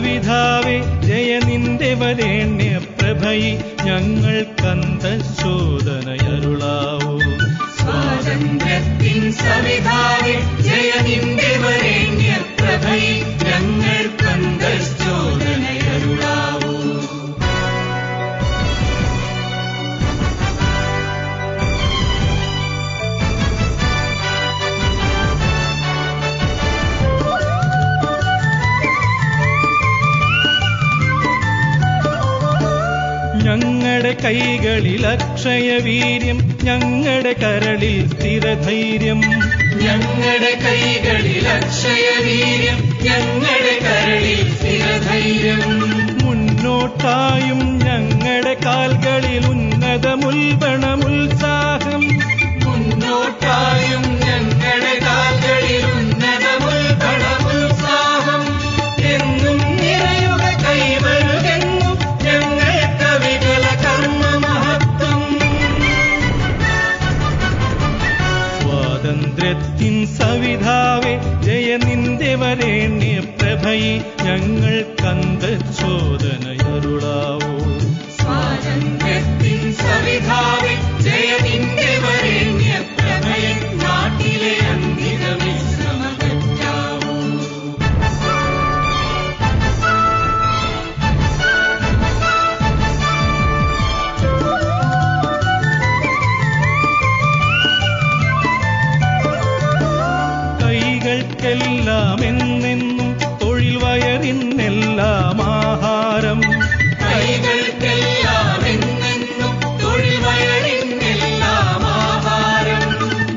സവിധാവേ ജയ നിന്റെ വരേണ്യ പ്രഭയി ഞങ്ങൾക്കന്തശോധനയരുളാവൂ. സ്വാതന്ത്ര്യത്തിൻ സവിധാവേ ജയ നിന്റെ വരേണ്യ പ്രഭയി ഞങ്ങൾക്കന്തശോധനയരുളാവൂ. ഞങ്ങളുടെ കൈകളിൽ അക്ഷയവീര്യം, ഞങ്ങളുടെ കരളിൽ സ്ഥിരധൈര്യം. ഞങ്ങളുടെ കൈകളിൽ അക്ഷയവീര്യം, ഞങ്ങളുടെ കരളിൽ സ്ഥിരധൈര്യം. മുന്നോട്ടായും ഞങ്ങളുടെ കാൽകളിൽ ഉന്നതമുൽബണമുത്സാഹം. മുന്നോട്ടായും ഞങ്ങളുടെ കാൽകളിൽ ഉന്നതമുൽബണമുത്സാഹം. എന്നും നിറയുക കൈവരുകെന്നും ഞങ്ങൾക്ക് വികല കർമ്മമഹത്വം. സ്വാതന്ത്ര്യത്തിൻ സവിധാവേ ജയ നിന്റെ വരേണ്യ പ്രഭയി ഞങ്ങൾക്കന്തശോധനയരുളാവൂ. സ്വാതന്ത്ര്യത്തിൻ സവിധാവേ ജയ നിന്റെ വരേണ്യ പ്രഭയെ നാട്ടിലെ അന്തിക വിശ്രമകറ്റാവൂ. കൈകൾക്കെല്ലാം എന്നെന്നും തൊഴിൽ വയറിനെല്ലാം ആഹാരം. കൈകൾക്കെല്ലാം എന്നെന്നും തൊഴിൽ വയറിനെല്ലാം ആഹാരം.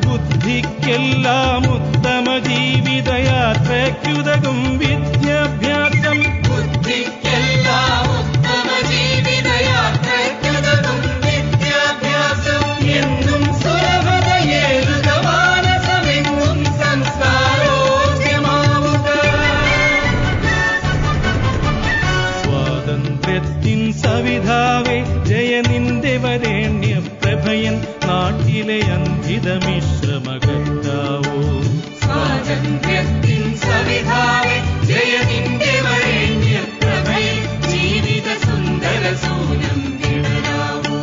ബുദ്ധിക്കെല്ലാം ഉത്തമ ജീവിതയാത്രയ്ക്കുതകും വിദ്യാഭ്യാസം. ബുദ്ധിക്കെല്ലാം ഉത്തമ ജീവിതയാത്രയ്ക്കുതകും വിദ്യാഭ്യാസം. എന്നും സുലഭതയേറുക മാനസമെങ്ങും സംസ്കാരോദ്യമാവുക. സ്വാതന്ത്ര്യത്തിൻ സവിധാവേ ജയ നിന്റെ വരേണ്യ പ്രഭയൻ നാട്ടിലെ അന്തിതമിശ്രമകർത്താവൂ. സ്വാതന്ത്ര്യത്തിൻ സവിധാവേ ജയ നിന്റെ വരേണ്യ പ്രഭയെ ജീവിത സുന്ദര സൂനം വിടരാവൂ.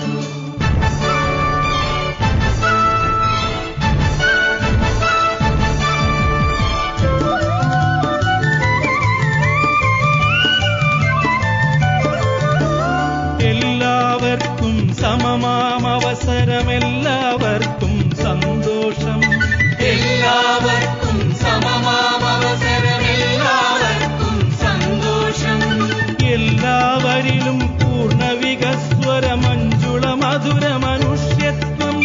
എല്ലാവർക്കും സമമാമവസരം, എല്ലാവർക്കും സന്തോഷം. എല്ലാവർക്കും സമമാമവസരം, എല്ലാവർക്കും സന്തോഷം. എല്ലാവരിലും പൂർണ്ണ വികസ്വര മഞ്ജുള മധുര മനുഷ്യത്വം.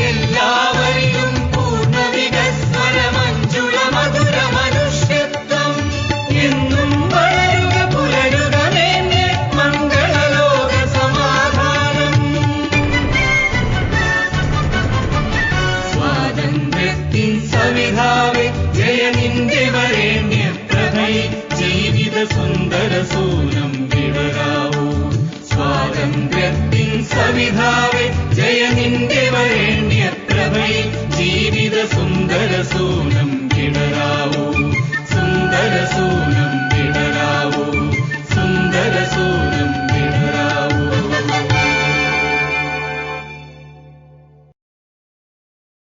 എല്ലാവരിലും പൂർണ്ണ വികസ്വര മഞ്ജുള മധുര മനുഷ്യത്വം. എന്നും വളരുക പുലരുക മേന്മ മംഗളലോക സമാധാനം. സ്വാതന്ത്ര്യത്തിൻ സവിധാവേ ജയ നിന്റെ വരേണ്യ പ്രഭയെ ജീവിത സുന്ദര സൂ